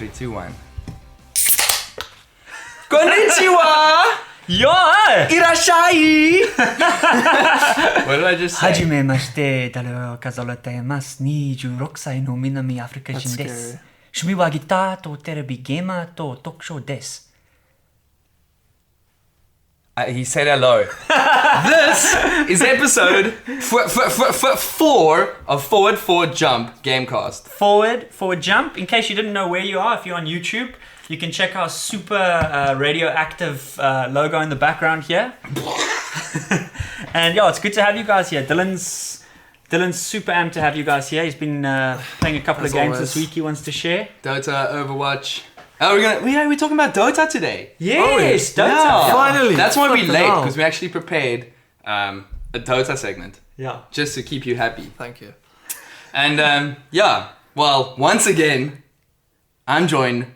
3, 2, 1. Konnichiwa! Yeah! Irashai! What did I just say? はじめまして、Dario 数えています。26歳の南アフリカ人です。趣味はギターとテレビゲーマーとトークショーです。He said hello. This is episode 4 of Forward Jump Gamecast. Forward Jump. In case you didn't know where you are, if you're on YouTube, you can check our super radioactive logo in the background here. And yeah, it's good to have you guys here. Dylan's super amped to have you guys here. He's been playing a couple of games this week he wants to share. DOTA, Overwatch. Oh, we're talking about DOTA today. Yes, DOTA. Yeah. Finally. That's why we're late, because we actually prepared a DOTA segment. Yeah. Just to keep you happy. Thank you. And yeah, well, once again, I'm joined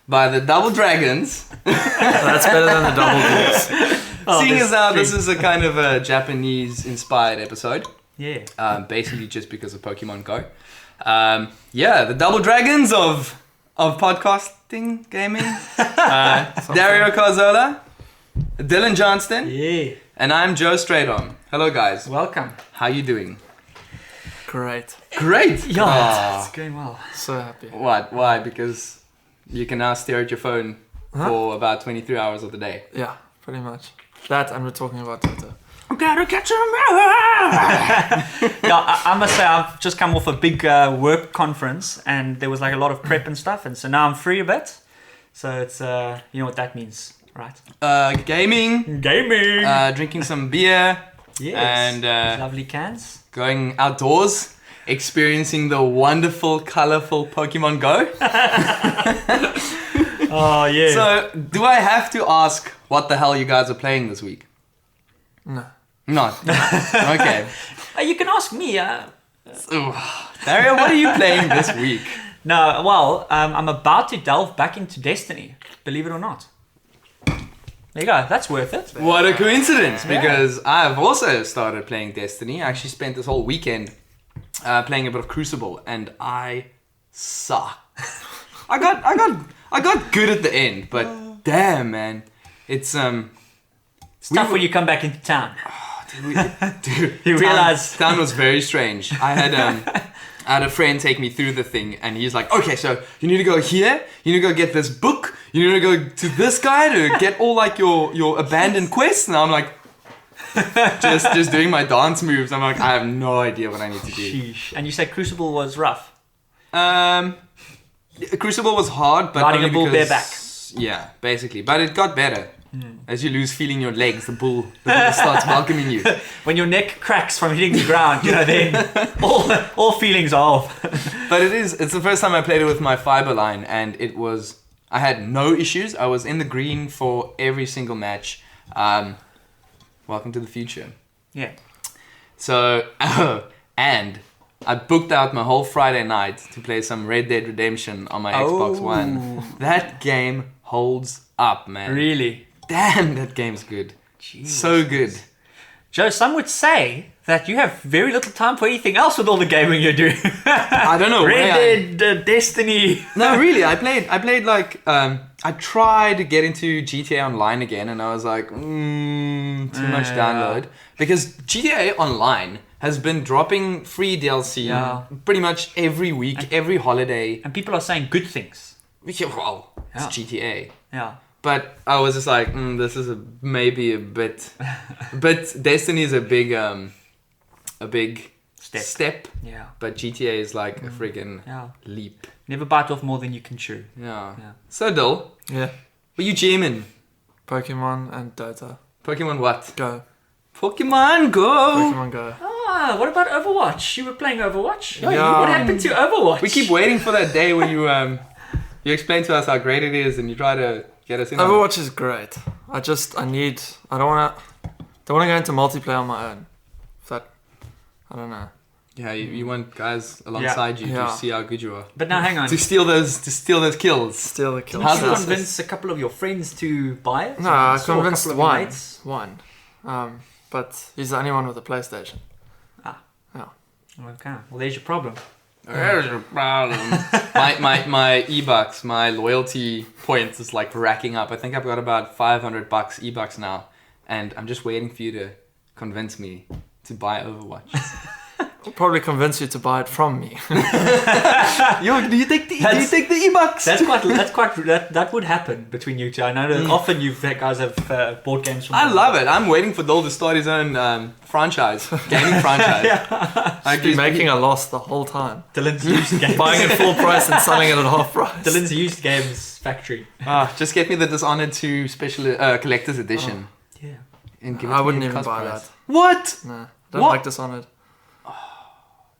by the Double Dragons. That's better than the double dudes. Seeing as how this is a kind of a Japanese-inspired episode. Yeah. Basically just because of Pokemon Go. Yeah, the Double Dragons of podcasting, gaming. Dario Carzola, Dylan Johnston, Yeah. and I'm Joe Straydom. Hello guys. Welcome. How you doing? Great. Great! Yeah, Aw. it's going well. So happy. What? Why? Because you can now stare at your phone for about 23 hours of the day. Yeah, pretty much. That and we're talking about Dota. Gotta catch a Yeah, I must say I've just come off a big work conference and there was like a lot of prep and stuff, and so now I'm free a bit. So it's you know what that means, right? Gaming, Gaming. drinking some beer, Yes. and Lovely cans. going outdoors, experiencing the wonderful, colorful Pokemon Go. Oh yeah. So, do I have to ask what the hell you guys are playing this week? No. Not. Okay. You can ask me. Dario, what are you playing this week? No, well, I'm about to delve back into Destiny. Believe it or not. There you go. That's worth it. What a coincidence, because I've also started playing Destiny. I actually spent this whole weekend playing a bit of Crucible, and I suck. I got good at the end, but damn, man, it's Tough when you come back into town. Dude, You realise- town was very strange. I had a friend take me through the thing, and he's like, okay, so you need to go here, you need to go get this book, you need to go to this guy to get all like your abandoned quests, and I'm like, just doing my dance moves. I'm like, I have no idea what I need to do. Sheesh. And you said Crucible was rough. Crucible was hard, but Riding only a bull because, bareback. Yeah, basically, but it got better. As you lose feeling your legs, the bull starts welcoming you. When your neck cracks from hitting the ground, you know, then all feelings are off. But it's the first time I played it with my fiber line, and I had no issues. I was in the green for every single match. Welcome to the future. Yeah. So, and I booked out my whole Friday night to play some Red Dead Redemption on my Xbox One. That game holds up, man. Really? Damn, that game's good. Jesus. So good. Joe, some would say that you have very little time for anything else with all the gaming you're doing. I don't know. Red Dead, Destiny. No, really, I played like, I tried to get into GTA Online again, and I was like, too much download. Because GTA Online has been dropping free DLC pretty much every week, every holiday. And people are saying good things. Well, it's GTA. Yeah. But I was just like, this is maybe a bit... But Destiny is a big step. Yeah. But GTA is like a friggin' leap. Never bite off more than you can chew. Yeah. Yeah. So, Dil, Yeah. what you jamming? Pokemon and Dota. Pokemon what? Go. Pokemon Go! Pokemon Go. Ah, what about Overwatch? You were playing Overwatch? Yeah. What happened to Overwatch? We keep waiting for that day when you explain to us how great it is and you try to get us in on it. Overwatch is great. I don't wanna go into multiplayer on my own. I don't know. Yeah, you want guys alongside you to see how good you are. But now hang on. To steal those kills. Steal the kill. Did you How's this? convince a couple of your friends to buy it? No, I Saw a convinced couple of one. mates. One. But he's the only one with a PlayStation. Okay. Well, there's your problem. There's a problem. my e-bucks, my loyalty points is like racking up. I think I've got about $500 e-bucks now, and I'm just waiting for you to convince me to buy Overwatch. I'll probably convince you to buy it from me. Yo, do you take the e-bucks? That would happen between you two. I know that often you guys have bought games from. I love it. I'm waiting for Dole to start his own gaming franchise. I've been making a loss the whole time. Dylan's used games. Buying it full price and selling it at half price. Dylan's used games factory. Just get me the Dishonored 2 special collector's edition. Yeah. And give it I to me wouldn't at even cost buy price. that. What? Nah, don't What? like Dishonored.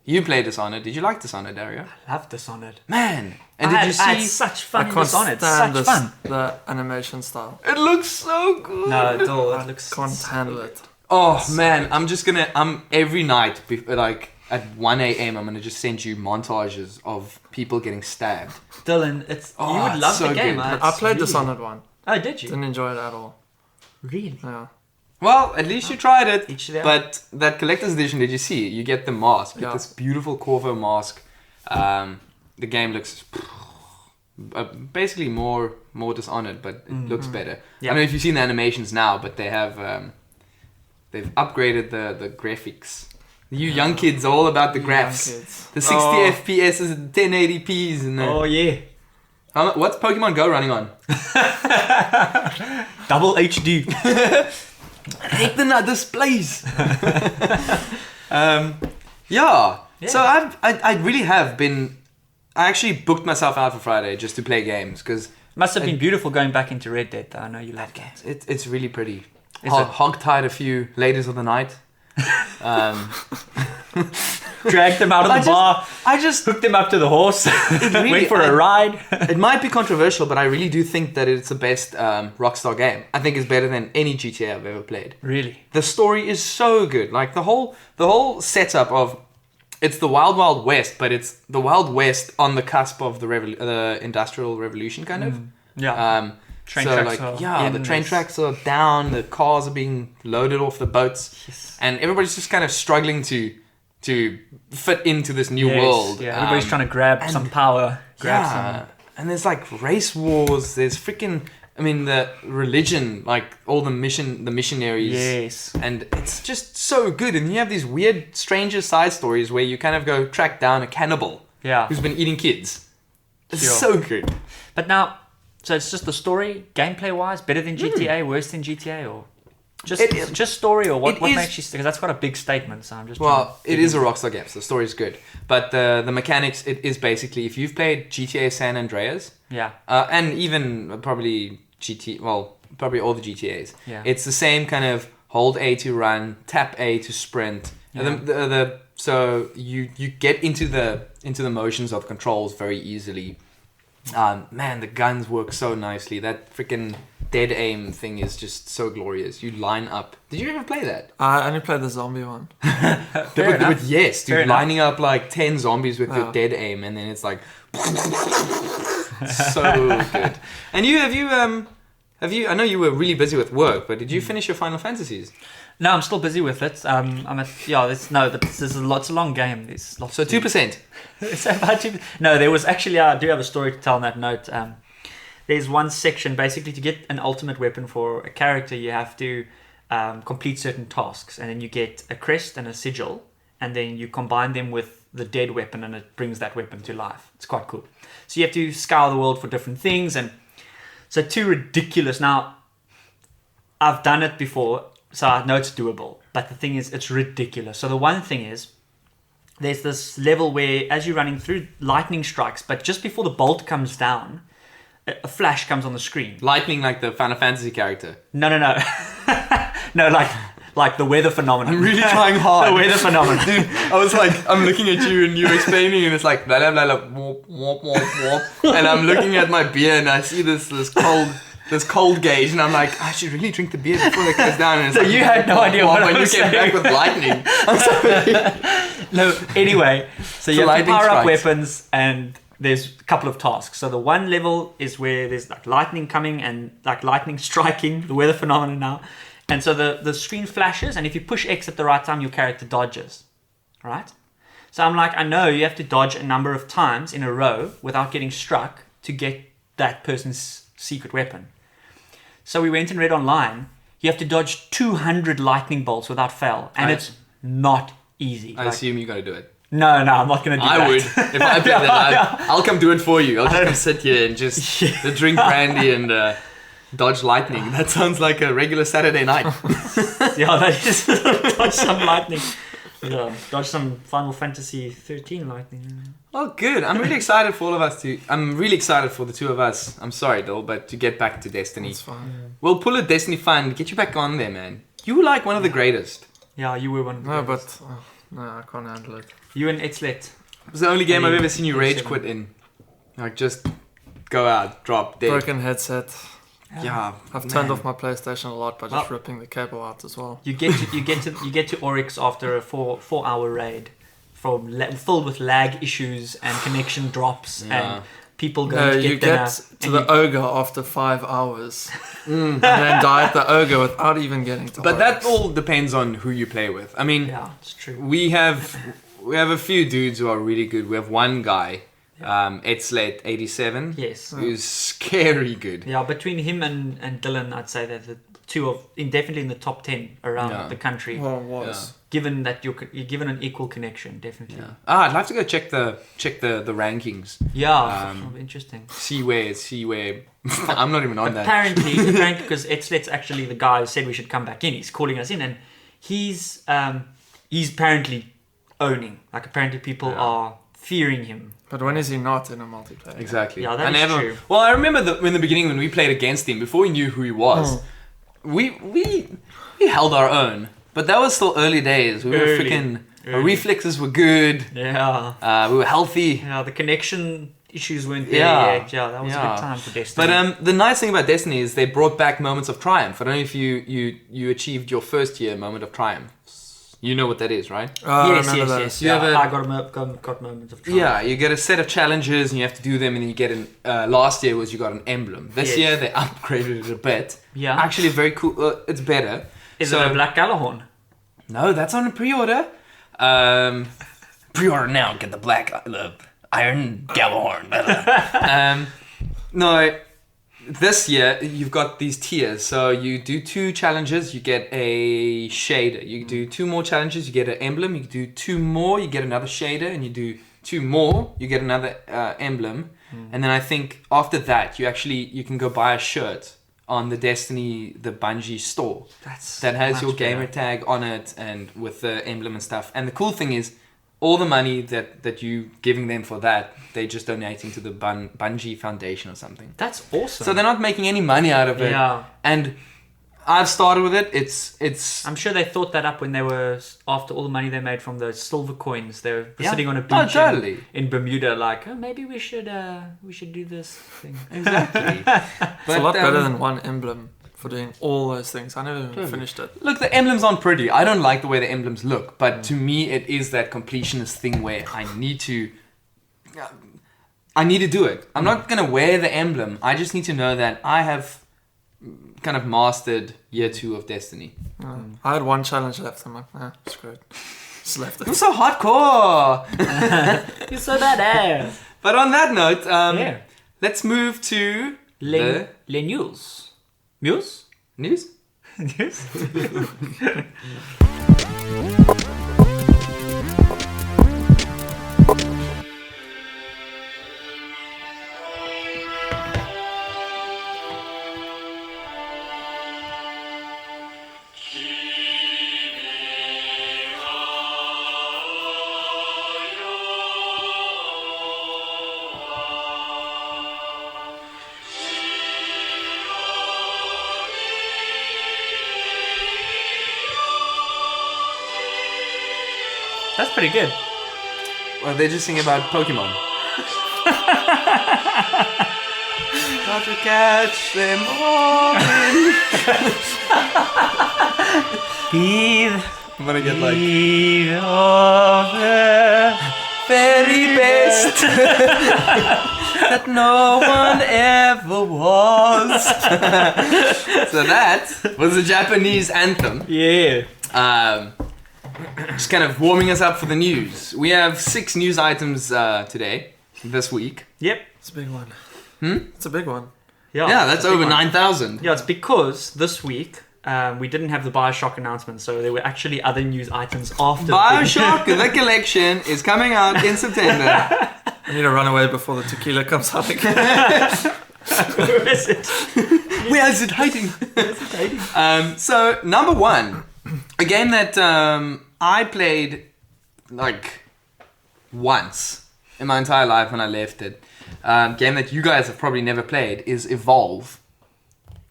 You played Dishonored. Did you like Dishonored, Dario? I love Dishonored. Man. And I did you had see? such I fun in can't Dishonored. stand Such fun. the animation style. It looks so good. No, Dole, I it looks. can't handle it. Oh man, I'm every night, like at 1 a.m. I'm gonna just send you montages of people getting stabbed. Dylan, you would it's love so the game. good. I played Dishonored 1. Oh, did you? Didn't enjoy it at all. Really? Yeah. Well, at least you tried it. Each their own. But that collector's edition, did you see? You get the mask. You get Yeah. this beautiful Corvo mask. The game looks basically more Dishonored, but it looks better. Yeah. I don't know if you've seen the animations now, but they have they've upgraded the graphics. You young kids are all about the graphs. The 60 FPS and 1080p's and the, Oh yeah. what's Pokemon Go running on? Double HD. I hate the displays. Yeah. So I really have been. I actually booked myself out for Friday just to play games because Must have been beautiful going back into Red Dead though. I know you love games. it's really pretty. Is it? Hog-tied a few ladies of the night. Dragged them out of the bar. I just Hooked them up to the horse. really- Went for a ride. it might be controversial, but I really do think that it's the best Rockstar game. I think it's better than any GTA I've ever played. Really? The story is so good. Like the whole setup of it's the Wild Wild West, but it's the Wild West on the cusp of the Industrial Revolution, kind of. Yeah. Train tracks are the in train this. tracks are down. The cars are being loaded off the boats, Yes. and everybody's just kind of struggling to fit into this new Yes, world. Yeah. Everybody's trying to grab some power. Grab some. And there's like race wars. There's freaking. I mean, the religion, like all the missionaries. Yes. And it's just so good. And you have these weird, stranger side stories where you kind of go track down a cannibal Yeah. who's been eating kids. It's Sure. so good. But now, so it's just the story, gameplay wise, better than GTA, worse than GTA, or just story, or what it is- makes you? Because that's quite a big statement. So I'm just. Well, it is a Rockstar game, so the story is good. But the mechanics, it is basically, if you've played GTA San Andreas, Yeah. and even probably probably all the GTAs, Yeah. it's the same kind of hold A to run, tap A to sprint. And so you get into the motions of controls very easily. Man, the guns work so nicely. That freaking dead aim thing is just so glorious. You line up. Did you ever play that? I only played the zombie one. Fair enough. But yes, dude, Fair enough. lining up like 10 zombies with your dead aim, and then it's like so good. And have you? I know you were really busy with work, but did you finish your Final Fantasies? No, I'm still busy with it. I'm at this is it's a long game. There's lots. So to do. 2%. It's about 2%. No, there was actually I do have a story to tell on that note. There's one section basically to get an ultimate weapon for a character. You have to complete certain tasks, and then you get a crest and a sigil, and then you combine them with the dead weapon, and it brings that weapon to life. It's quite cool. So you have to scour the world for different things, and so too ridiculous. Now, I've done it before, so I know it's doable. But the thing is, it's ridiculous. So the one thing is, there's this level where as you're running through, lightning strikes, but just before the bolt comes down, a flash comes on the screen. Lightning, like the Final Fantasy character. No. No, like the weather phenomenon. I'm really trying hard. The weather phenomenon. Dude, I was like, I'm looking at you and you're explaining, and it's like blah blah blah, blah whoop, whoop, whoop, whoop. And I'm looking at my beer and I see this cold gauge, and I'm like, I should really drink the beer before it goes down. And it's So like, you had no idea what I when you was came back saying. with lightning. I'm sorry. No, anyway, so you have to lightning power up strikes. weapons, and there's a couple of tasks. So the one level is where there's like lightning coming and like lightning striking, the weather phenomenon now. And so the screen flashes, and if you push X at the right time, your character dodges. Right? So I'm like, I know you have to dodge a number of times in a row without getting struck to get that person's secret weapon. So we went and read online, you have to dodge 200 lightning bolts without fail. And it's not easy. I assume you got to do it. No, I'm not going to do that. I would. If I played that, I'll come do it for you. I'll just come sit here and just drink brandy and dodge lightning. That sounds like a regular Saturday night. Yeah, that is dodge some lightning. Yeah, dodge some Final Fantasy 13 lightning. Oh, good. I'm really excited for all of us I'm really excited for the two of us. I'm sorry, Dil, but to get back to Destiny. It's fine. We'll pull a Destiny fund, get you back on there, man. You were like one of the greatest. Yeah, you were one of the No, greatest. but no, I can't handle it. You and Etzlet. It was the only game I've ever seen you rage 7. quit in. Like, just go out, drop, dead. Broken headset. Yeah. I've turned man. off my PlayStation a lot by just ripping the cable out as well. You get to Oryx after a 4-hour raid, filled with lag issues and connection drops and people going to get you dinner. get to the ogre after 5 hours and then die at the ogre without even getting to But Oryx. that all depends on who you play with. I mean, Yeah, it's true. we have a few dudes who are really good. We have one guy, Etzlet87, Yes. who's scary good. Yeah, between him and Dylan, I'd say that the two of definitely in the top 10 around Yeah. the country. Well, it was. Given that you're given an equal connection, definitely. Yeah. I'd like to go check the rankings. Yeah, interesting. See where I'm not even on that. Apparently, because Etzlet's actually the guy who said we should come back in. He's calling us in, and he's apparently owning. Like apparently people are fearing him. But when is he not in a multiplayer? Exactly. Yeah, that is true. Well, I remember in the beginning when we played against him, before we knew who he was, we held our own. But that was still early days. We were freaking. Our reflexes were good. Yeah. We were healthy. Yeah, the connection issues weren't there yet. Yeah, that was a good time for Destiny. But the nice thing about Destiny is they brought back moments of triumph. I don't know if you achieved your first year moment of triumph. You know what that is, right? Yes. You have I got moments of triumph. Yeah, you get a set of challenges and you have to do them, and then you get last year you got an emblem. This year they upgraded it a bit. Yeah. Actually, very cool. It's better. Is it a Black Galahorn? No, that's on a pre-order. Pre-order now. Get the Iron Galahorn. No, this year you've got these tiers. So you do 2 challenges, you get a shader. You do 2 more challenges, you get an emblem. You do 2 more, you get another shader, and you do 2 more, you get another emblem. And then I think after that, you can go buy a shirt on the Bungie store that has your gamer tag on it and with the emblem and stuff. And the cool thing is, all the money that you giving them for that, they're just donating to the Bungie Foundation or something. That's awesome. So they're not making any money out of it. Yeah. And I've started with it. It's. I'm sure they thought that up when they were, after all the money they made from those silver coins. They were sitting on a beach totally. in Bermuda, like, maybe we should do this thing. Exactly. It's a lot better than one emblem for doing all those things. I never even finished it. Look, the emblems aren't pretty. I don't like the way the emblems look, but to me, it is that completionist thing where I need to do it. I'm not gonna wear the emblem. I just need to know that I have kind of mastered year 2 of Destiny. I had one challenge left. I'm like, screw it. Just left it. I'm so hardcore. You're so badass. But on that note, let's move to Les news. News? News? News? That's pretty good. Well, they're just singing about Pokemon. Got to catch them all in. I'm gonna get like of the very best that no one ever was. So that was the Japanese anthem. Yeah. just kind of warming us up for the news. We have 6 news items this week. Yep. It's a big one. Hmm? It's a big one. Yeah, that's it's a big over one. 9,000. Yeah, it's because this week we didn't have the Bioshock announcement, so there were actually other news items after. Bioshock, the collection, is coming out in September. I need to run away before the tequila comes out again. Where is it? Where is it hiding? So, number 1, a game that I played like once in my entire life when I left it. Game that you guys have probably never played is Evolve.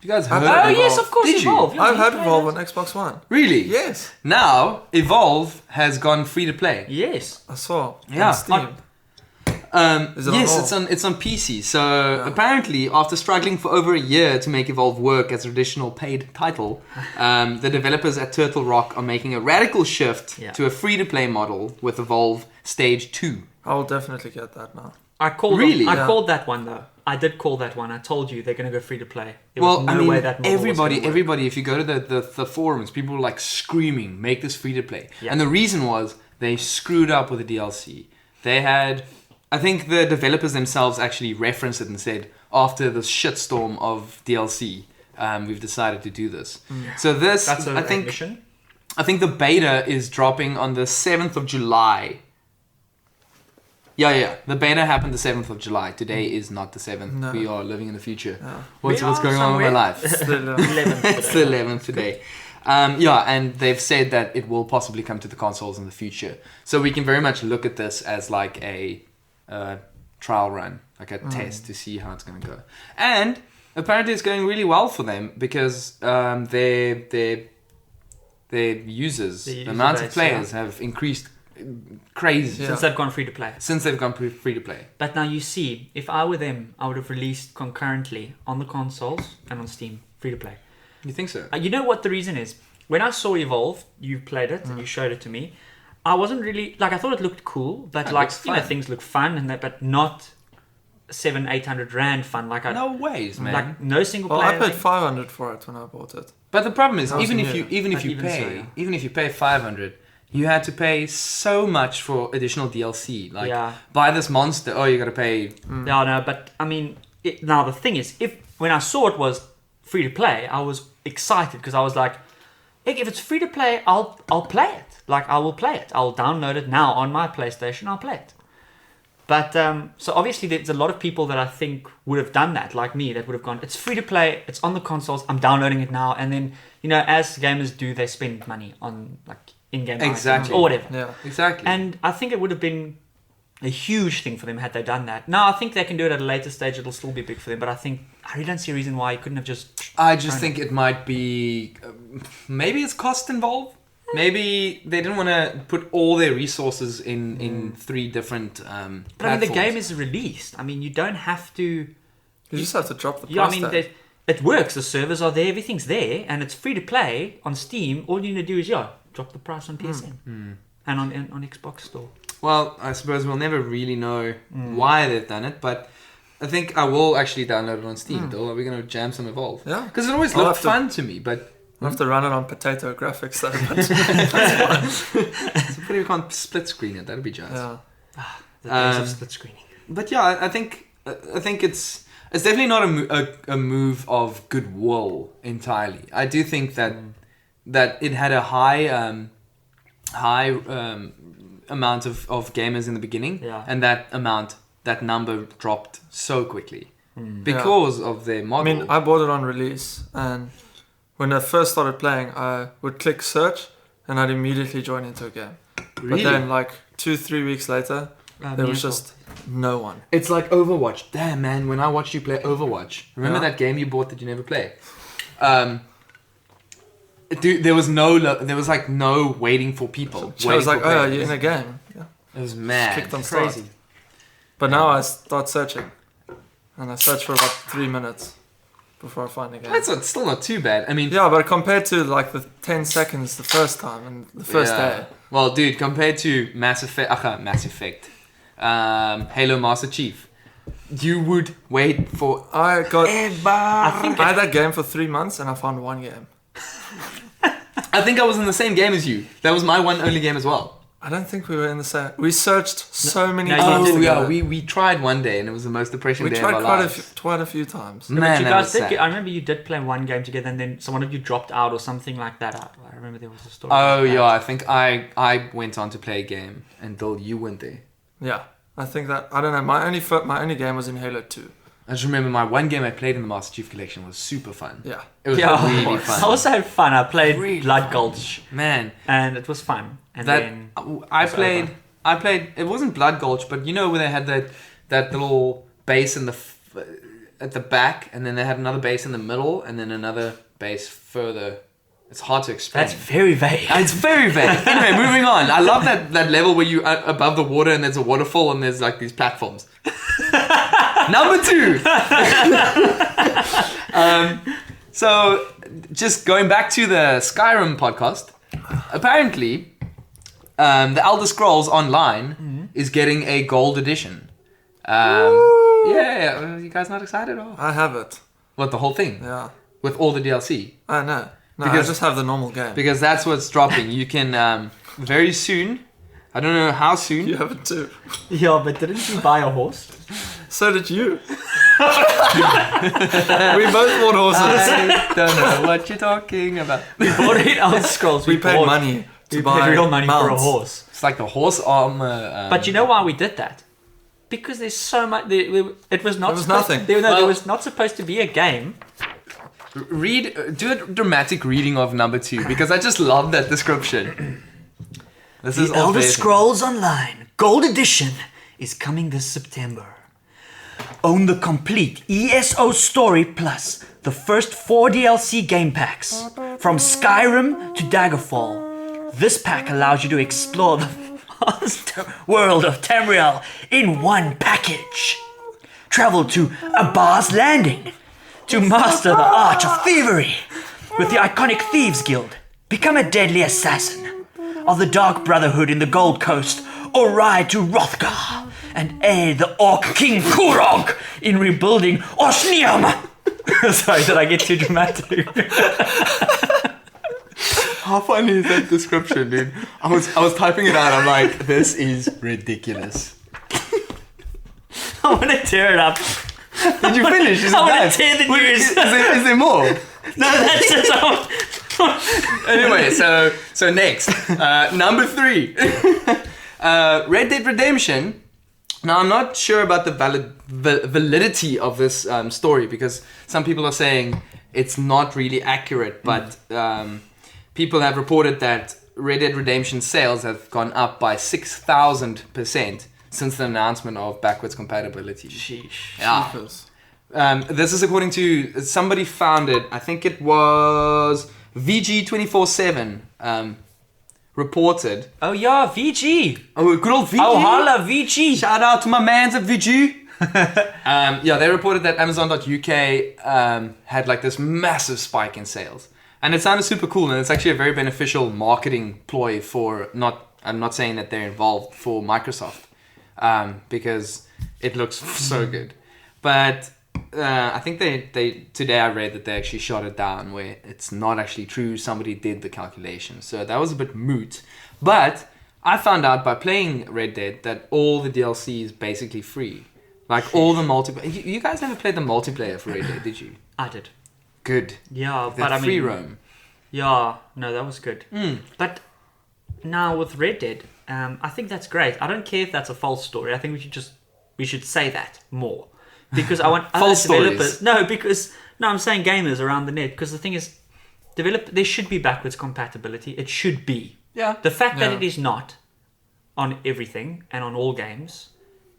You guys heard of Oh Evolve? yes, of course, Did you? Evolve. Yeah, I've you had played Evolve it. on Xbox One. Really? Yes. Now, Evolve has gone free to play. Yes. I saw. Yeah. On Steam. Is it Yes, on all? it's on PC. So apparently, after struggling for over a year to make Evolve work as a traditional paid title, the developers at Turtle Rock are making a radical shift to a free-to-play model with Evolve Stage 2. I will definitely get that now. I called. Really? I Yeah. called that one though. I did call that one. I told you they're going to go free to play. There Well, was no I mean, way that model was gonna work. everybody, if you go to the forums, people were like screaming, make this free to play. Yeah. And the reason was they screwed up with the DLC. They had, I think the developers themselves actually referenced it and said, after the shitstorm of DLC, we've decided to do this. So this, That's a I think admission. the beta is dropping on the 7th of July. Yeah. The beta happened the 7th of July. Today is not the 7th. No. We are living in the future. Yeah. What's We are going on with my somewhere. life? Still, 11th It's the 11th today. And they've said that it will possibly come to the consoles in the future. So we can very much look at this as like a trial run, like a test to see how it's going to go. And apparently it's going really well for them because their users, the user amount of base, players have increased crazy Yeah. Since they've gone free to play. since they've gone free to play. But now you see, if I were them, I would have released concurrently on the consoles and on Steam free to play. You think so? You know what the reason is? When I saw Evolve, you played it and you showed it to me. I wasn't really like I thought it looked cool, but It like looks you know fun. things look fun and that, but not 700-800 rand fun. Like I No ways, man. like no single well, player. I paid thing. 500 for it when I bought it. But the problem is, That was even if new. you But even so, yeah. even if you pay 500, you had to pay so much for additional DLC. Like Yeah. buy this monster, oh, you got to pay. Yeah, no, but I mean, now the thing is, if when I saw it was free to play, I was excited because I was like, "Hey, if it's free to play, I'll play it. Like I will play it. I'll download it now on my PlayStation. I'll play it." But so obviously there's a lot of people that I think would have done that, like me, that would have gone, "It's free to play. It's on the consoles. I'm downloading it now." And then as gamers do, they spend money on like in-game items Exactly. or whatever. Yeah. Exactly. And I think it would have been a huge thing for them had they done that. Now I think they can do it at a later stage. It'll still be big for them, but I really don't see a reason why you couldn't have just. I just thrown think it might be maybe it's cost involved. Maybe they didn't want to put all their resources in 3 different But I mean, the platforms. game is released. I mean, you don't have to. You just have to drop the price Yeah, I mean, tag. it works. The servers are there. Everything's there, and it's free to play on Steam. All you need to do is drop the price on PSN and on Xbox Store. Well, I suppose we'll never really know why they've done it, but I think I will actually download it on Steam. Though we're gonna jam some Evolve. Yeah. Because it always I'll looked have to- fun to me, but I have to run it on potato graphics though. But so pretty we can't split screen it. That'd be jazz. yeah. The days Um, of split screening. But yeah, I think it's definitely not a move of goodwill entirely. I do think that it had a high amount of gamers in the beginning, Yeah. and that number dropped so quickly because of their I model. mean, I bought it on release, and when I first started playing, I would click search, and I'd immediately join into a game. Really? But then, like 2-3 weeks later, there was just no one. It's like Overwatch. Damn, man, when I watched you play Overwatch, remember Yeah. that game you bought that you never played? Dude, there was like no waiting for people. So I was waiting like, for "Oh, players. you're in a game." Yeah. It was mad. clicked on start. Crazy. But now I start searching, and I search for about 3 minutes before I find a game. That's still not too bad. I mean, Yeah, but compared to like the 10 seconds the first time and the first yeah. day. Well, dude, compared to Mass Effect, Halo Master Chief, you would wait for I got I think I had that game for 3 months and I found one game. I think I was in the same game as you. That was my one only game as well. I don't think we were in the same. We searched so many no, times you together. we tried one day and it was the most depressing We day tried of our lives. quite a few times. Man, But you that guys was did. sad. I remember you did play one game together, and then one of you dropped out or something like that. I remember there was a story. Oh like that. yeah, I think I went on to play a game until you went there. Yeah, I think that I don't know. My only game was in Halo 2. I just remember my one game I played in the Master Chief Collection was super fun. Yeah, It was Yeah, really I fun. also had fun. I played Really Blood fun. Gulch, Man, and it was fun. And that then I it's played. over. I played. It wasn't Blood Gulch, but you know where they had that little base in the at the back, and then they had another base in the middle, and then another base further. It's hard to explain. that's very vague. It's very vague. Anyway, moving on. I love that level where you above the water and there's a waterfall and there's like these platforms. Number 2. So just going back to the Skyrim podcast, apparently the Elder Scrolls Online is getting a gold edition. Yeah, you guys not excited? Or I have it. what, the whole thing Yeah, with all the DLC? I know. No, Because- I just have the normal game. Because that's what's dropping. You can very soon. I don't know how soon. You have it too. Yeah, but didn't you buy a horse? So did you. We both bought horses. I don't know what you're talking about. We bought it Elder Scrolls. We paid money to We buy paid real money for a mounts. horse. It's like the horse armor. But you know why we did that? Because there's so much. It was not. There was supposed nothing. There Well- was not supposed to be a game. do a dramatic reading of number 2 because I just love that description. This is The Elder amazing. Scrolls Online Gold Edition is coming this September. Own the complete ESO Story Plus, the first 4 DLC game packs, from Skyrim to Daggerfall. This pack allows you to explore the vast world of Tamriel in one package. Travel to Abar's Landing to master the art of thievery with the iconic Thieves Guild. Become a deadly assassin of the Dark Brotherhood in the Gold Coast, or ride to Hrothgar and aid the Orc King Kurog in rebuilding Osnium. Sorry, did I get too dramatic? How funny is that description, dude? I was typing it out. I'm like, this is ridiculous. I want to tear it up. Did you finish? Is it I wanna done? tear the Wait, news. Is there more? No, that's it. Anyway, so next, number 3, Red Dead Redemption. Now I'm not sure about the validity of this story because some people are saying it's not really accurate, but people have reported that Red Dead Redemption sales have gone up by 6,000% since the announcement of backwards compatibility. Sheesh. Yeah. Jeepers. This is according to somebody found it. I think it was VG247 reported. Oh yeah, VG. Oh, good old VG. Oh holla, VG. Shout out to my man's at VG. Yeah, they reported that Amazon.uk had like this massive spike in sales, and it sounded super cool. And it's actually a very beneficial marketing ploy for I'm not saying that they're involved for Microsoft, because it looks so good, but. I think they today I read that they actually shot it down where it's not actually true. Somebody did the calculation, so that was a bit moot. But I found out by playing Red Dead that all the DLC is basically free, like all the multiplayer. You guys never played the multiplayer for Red Dead, did you? I did. Good. Yeah, That but I free mean, roam. yeah, no, that was good. But now with Red Dead, I think that's great. I don't care if that's a false story. I think we should say that more. Because I want other False developers. stories. No, I'm saying gamers around the net. Because the thing is, there should be backwards compatibility. It should be. Yeah. The fact that Yeah. it is not on everything and on all games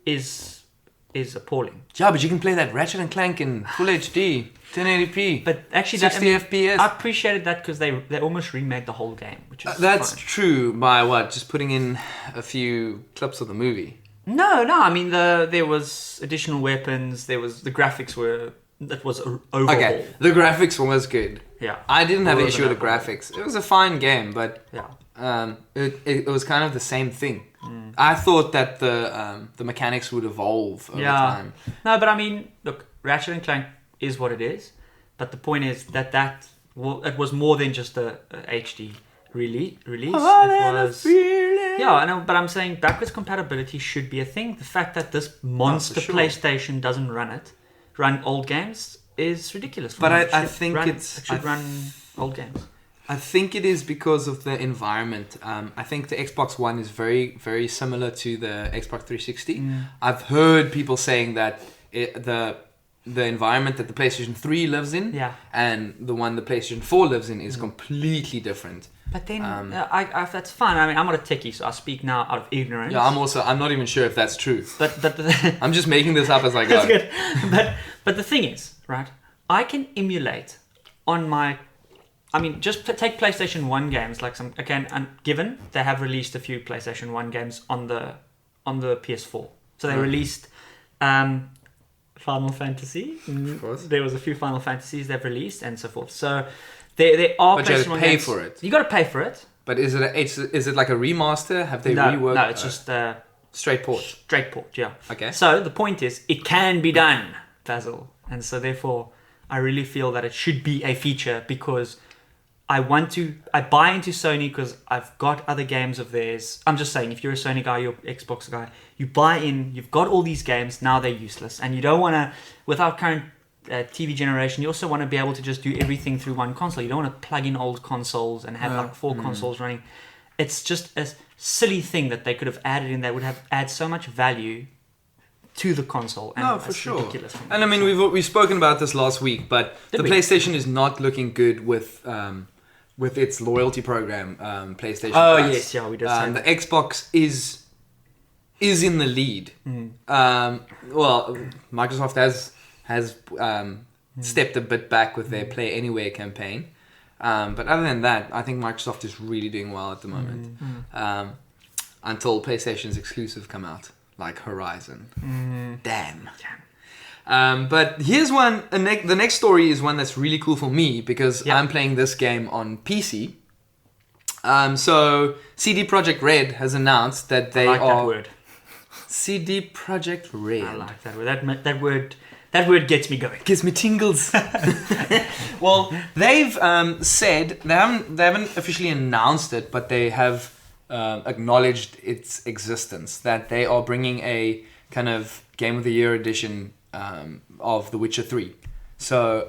is appalling. Yeah, but you can play that Ratchet and Clank in Full HD, 1080p. But actually, 60 FPS. I appreciated that because they almost remade the whole game, which is That's fine. true. By what? Just putting in a few clips of the movie. No. I mean, there was additional weapons. There was the graphics that was overhaul. Okay, the graphics was good. Yeah. I didn't have It an was issue an with the overhaul. graphics. It was a fine game, but Yeah. it was kind of the same thing. I thought that the mechanics would evolve over time. No, but I mean, look, Ratchet and Clank is what it is. But the point is that Well, it was more than just a HD release. Oh, It was. Yeah, I know, but I'm saying backwards compatibility should be a thing. The fact that this monster sure. PlayStation doesn't run old games, is ridiculous. But me. I It should think run, it's- it should I- run old games. I think it is because of the environment. I think the Xbox One is very, very similar to the Xbox 360. I've heard people saying that the environment that the PlayStation 3 lives in Yeah. and the one the PlayStation 4 lives in is completely different. But then, Um, that's fine. I mean, I'm not a techie, so I speak now out of ignorance. Yeah, I'm not even sure if that's true. But I'm just making this up as I go. that's good. But the thing is, right? I can emulate on my. I mean, just take PlayStation 1 games, like some again, and given they have released a few PlayStation 1 games on the PS4, so they released Final Fantasy. Of course. There was a few Final Fantasies they've released and so forth. So there are. But you have to PlayStation 1 pay games. for it. You got to pay for it. But is it like a remaster? Have they No, reworked? no, it's just straight port. straight port. Yeah. Okay. So the point is, it can be done, Basil, and so therefore, I really feel that it should be a feature because I buy into Sony because I've got other games of theirs. I'm just saying, if you're a Sony guy, you're an Xbox guy, you buy in, you've got all these games, now they're useless. And you don't want to, with our current TV generation, you also want to be able to just do everything through one console. You don't want to plug in old consoles and have like 4 consoles running. It's just a silly thing that they could have added in that would have add so much value to the console. And No, for it's sure. ridiculous for me. And I mean, we've spoken about this last week, but Did the we? PlayStation is not looking good with its loyalty program, PlayStation. Oh, Plus. yes, yeah, we did say The that. Xbox is in the lead. Well, Microsoft has stepped a bit back with their Play Anywhere campaign. But other than that, I think Microsoft is really doing well at the moment. Until PlayStation's exclusive come out, like Horizon. Damn. But here's one. The next story is one that's really cool for me because Yeah. I'm playing this game on PC. So CD Projekt Red has announced that they I like are that word. CD Projekt Red. I like that word. That word gets me going. Gives me tingles. Well, they've said they haven't officially announced it, but they have acknowledged its existence. That they are bringing a kind of Game of the Year edition of The Witcher 3. So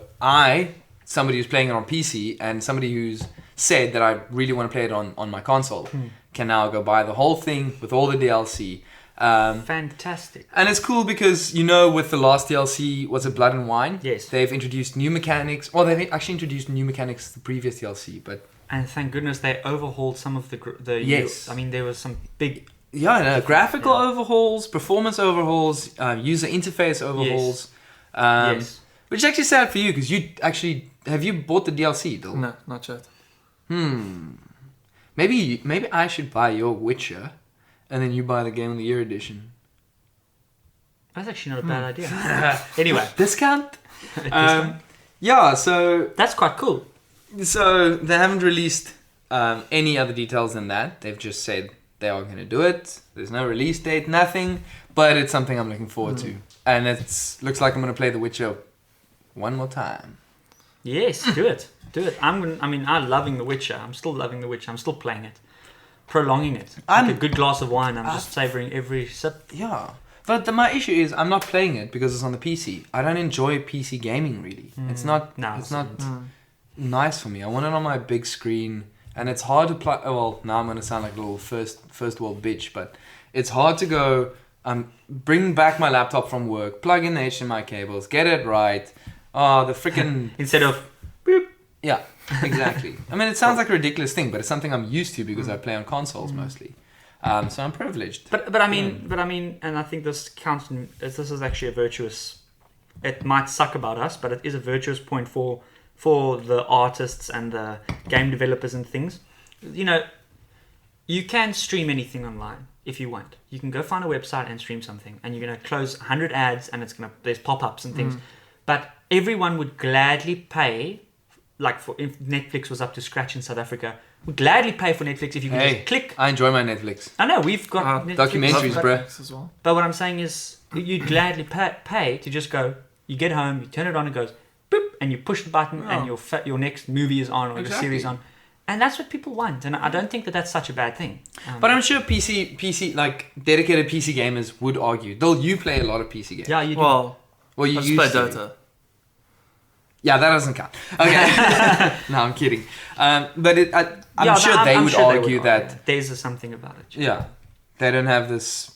somebody who's playing it on PC and somebody who's said that I really want to play it on my console can now go buy the whole thing with all the DLC. Fantastic. And it's cool because, with the last DLC, was it Blood and Wine? Yes. They've introduced new mechanics. Well, they've actually introduced new mechanics to the previous DLC, but... And thank goodness they overhauled some of the Yes. I mean, there was some big... Yeah, no, graphical Yeah. overhauls, performance overhauls, user interface overhauls. Yes. Which is actually sad for you because have you bought the DLC, Dil? No, not yet. Maybe I should buy your Witcher and then you buy the Game of the Year edition. That's actually not a bad idea. Anyway. Discount? Discount. Yeah, so That's quite cool. they haven't released any other details than that. They've just said they are going to do it. There's no release date, nothing. But it's something I'm looking forward to. And looks like I'm going to play The Witcher one more time. Yes, do it. Do it. I'm loving The Witcher. I'm still loving The Witcher. I'm still playing it. Prolonging it. Like a good glass of wine. I'm just savoring every sip. Yeah. But my issue is I'm not playing it because it's on the PC. I don't enjoy PC gaming really. It's not nice for me. I want it on my big screen and it's hard to play. Well, now I'm going to sound like a little first world bitch, but it's hard to go bring back my laptop from work, plug in the HDMI cables, get it right. Oh, the freaking Instead of boop. Yeah, exactly. I mean, it sounds like a ridiculous thing, but it's something I'm used to because I play on consoles mostly. So I'm privileged. But I mean, and I think this counts. This is actually a virtuous. It might suck about us, but it is a virtuous point for the artists and the game developers and things. You can stream anything online if you want. You can go find a website and stream something, and you're gonna close 100 ads, and there's pop-ups and things. But everyone would gladly pay. Like if Netflix was up to scratch in South Africa, would gladly pay for Netflix if you can just click. I enjoy my Netflix. I know we've got Netflix, documentaries, but, bro. As well. But what I'm saying is, you'd gladly pay to just go. You get home, you turn it on, it goes boop, and you push the button and your next movie is on or your series on. And that's what people want, and I don't think that that's such a bad thing. But I'm sure PC like dedicated PC gamers would argue. Though you play a lot of PC games. Yeah, you do. Well, you I just used play to. DOTA. Yeah, that doesn't count. Okay. No, I'm kidding. But I'm sure they would argue that there's something about it. Yeah, they don't have this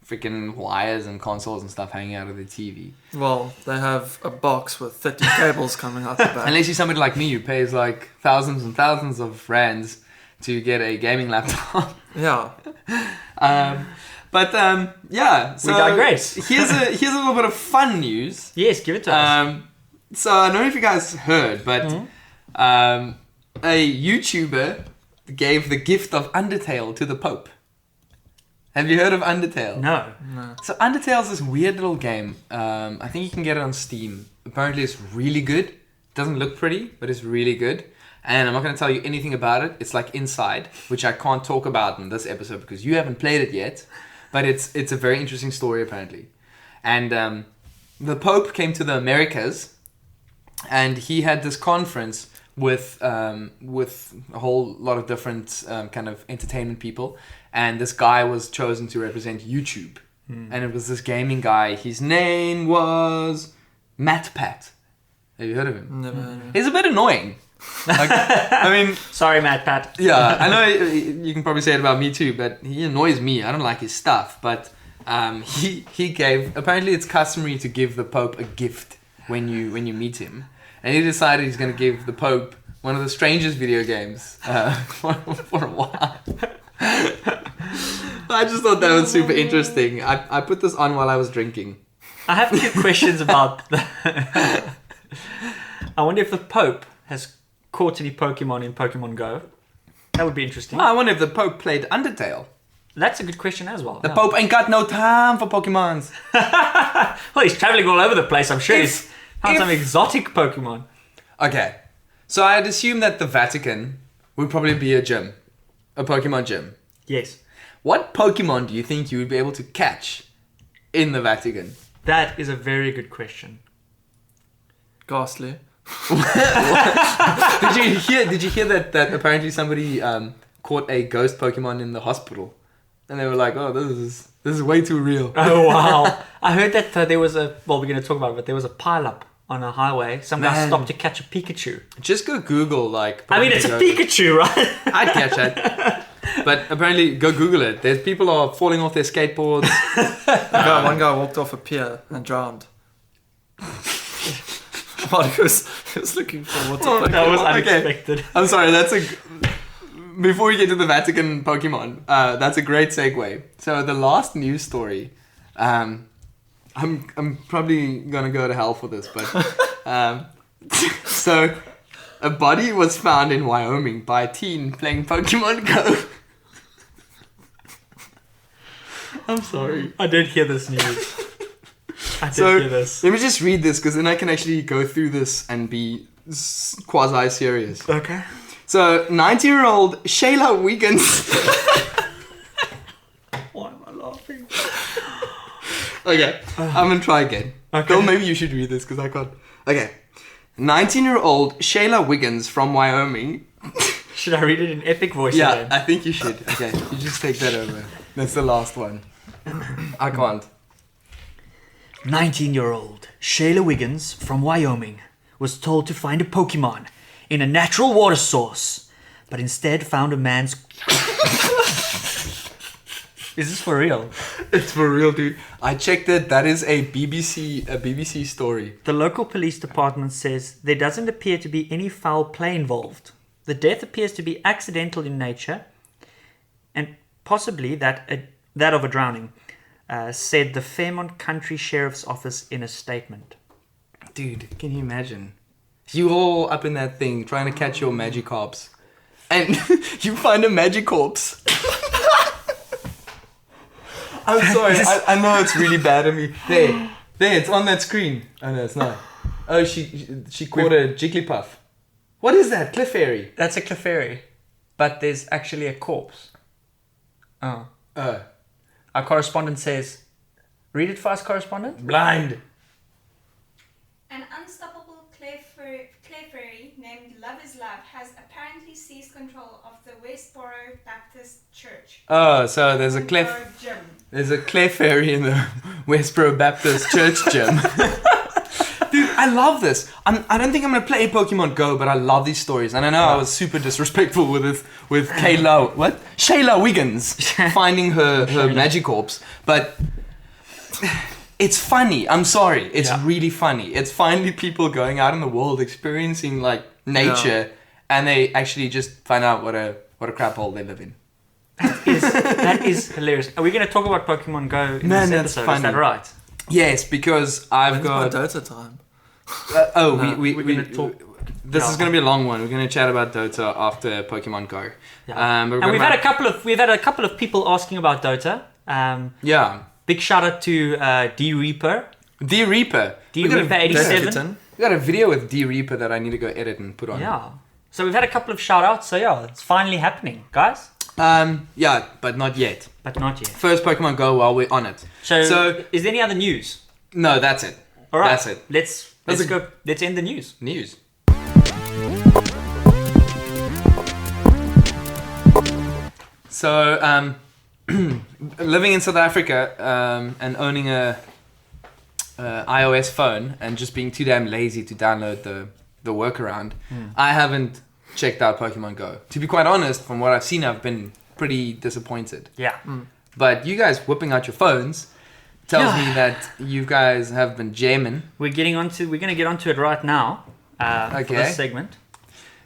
freaking wires and consoles and stuff hanging out of the TV. Well, they have a box with 30 cables coming out the back. Unless you're somebody like me who pays like thousands and thousands of rands to get a gaming laptop. Yeah. Yeah. So we digress. here's a little bit of fun news. Yes, give it to us. So I don't know if you guys heard, but a YouTuber gave the gift of Undertale to the Pope. Have you heard of Undertale? No. So Undertale's this weird little game. I think you can get it on Steam. Apparently it's really good. It doesn't look pretty, but it's really good. And I'm not going to tell you anything about it. It's like Inside, which I can't talk about in this episode because you haven't played it yet. But it's a very interesting story apparently. And the Pope came to the Americas, and he had this conference with a whole lot of different kind of entertainment people. And this guy was chosen to represent YouTube. And it was this gaming guy. His name was Matt Pat. Have you heard of him? Never heard of it. He's a bit annoying. Like, I mean... Sorry, Matt Pat. Yeah, I know you can probably say it about me too, but he annoys me. I don't like his stuff. But he gave... Apparently it's customary to give the Pope a gift when you meet him. And he decided he's going to give the Pope one of the strangest video games for a while. I just thought that was super interesting. I put this on while I was drinking. I have a few questions about I wonder if the Pope has caught any Pokemon in Pokemon Go. That would be interesting. Well, I wonder if the Pope played Undertale. That's a good question as well. The Pope ain't got no time for Pokemons. Well, he's traveling all over the place, I'm sure. He's found some exotic Pokemon. Okay, so I'd assume that the Vatican would probably be a gym. A Pokemon gym. Yes. What Pokemon do you think you would be able to catch in the Vatican? That is a very good question. Ghastly. Did you hear that apparently somebody caught a ghost Pokemon in the hospital? And they were like, oh, this is way too real. Oh, wow. I heard that there was we're going to talk about it, but there was a pile-up on a highway. Some guy stopped to catch a Pikachu. Just go Google, like... I mean, it's a Pikachu, right? I'd catch that. But apparently, go Google it. There's people are falling off their skateboards. One guy walked off a pier and drowned. While he was looking for water. That was unexpected. I'm sorry, before we get to the Vatican Pokemon, that's a great segue. So the last news story, I'm probably gonna go to hell for this, but so a body was found in Wyoming by a teen playing Pokemon Go. I'm sorry. I did hear this news. Hear this. Let me just read this because then I can actually go through this and be quasi-serious. Okay. So, 90-year-old Shayla Wiggins. Why am I laughing? Okay, I'm going to try again. Okay. Bill, maybe you should read this because I can't. Okay. 19-year-old Shayla Wiggins from Wyoming. Should I read it in epic voice Yeah, again? I think you should. Okay, you just take that over. That's the last one. I can't. 19-year-old Shayla Wiggins from Wyoming was told to find a Pokemon in a natural water source, but instead found a man's... Is this for real? It's for real, dude. I checked it. That is a BBC story. The local police department says there doesn't appear to be any foul play involved. The death appears to be accidental in nature and possibly that of a drowning, said the Fairmont County Sheriff's Office in a statement. Dude, can you imagine? You all up in that thing trying to catch your Magikarps, and you find a Magikorps. I'm sorry, I know it's really bad of me. There, it's on that screen. Oh no, it's not. Oh, she caught a Jigglypuff. What is that? Clefairy. That's a Clefairy, but there's actually a corpse. Oh. Our correspondent says, read it for us, correspondent. Blind. An unstoppable Clefairy seized control of the Westboro Baptist Church. Oh, so there's a Clef. Westboro Gym. There's a Clay Fairy in the Westboro Baptist Church gym. Dude, I love this. I don't think I'm gonna play Pokemon Go, but I love these stories. And I know I was super disrespectful with Shayla Wiggins finding her Magikarps, but it's funny. I'm sorry. It's really funny. It's finally people going out in the world experiencing like nature, and they actually just find out what a crap hole they live in. That is hilarious. Are we going to talk about Pokemon Go in this episode? Funny. Is that right? Yes, because I've When's got my Dota time? We're going to talk. This is going to be a long one. We're going to chat about Dota after Pokemon Go. Yeah. And we've had a couple of people asking about Dota. Big shout out to D Reaper. D Reaper 87. We got a video with D Reaper that I need to go edit and put on. Yeah. So we've had a couple of shout outs. So yeah, it's finally happening, guys. But not yet. First Pokemon Go while we're on it. So is there any other news? No, that's it. All right. That's it. Let's go. Let's end the news. So, living in South Africa and owning a iOS phone and just being too damn lazy to download the workaround, I haven't checked out Pokemon Go. To be quite honest, from what I've seen, I've been pretty disappointed. Yeah. But you guys whipping out your phones tells me that you guys have been jamming. We're going to get onto it right now. For this segment.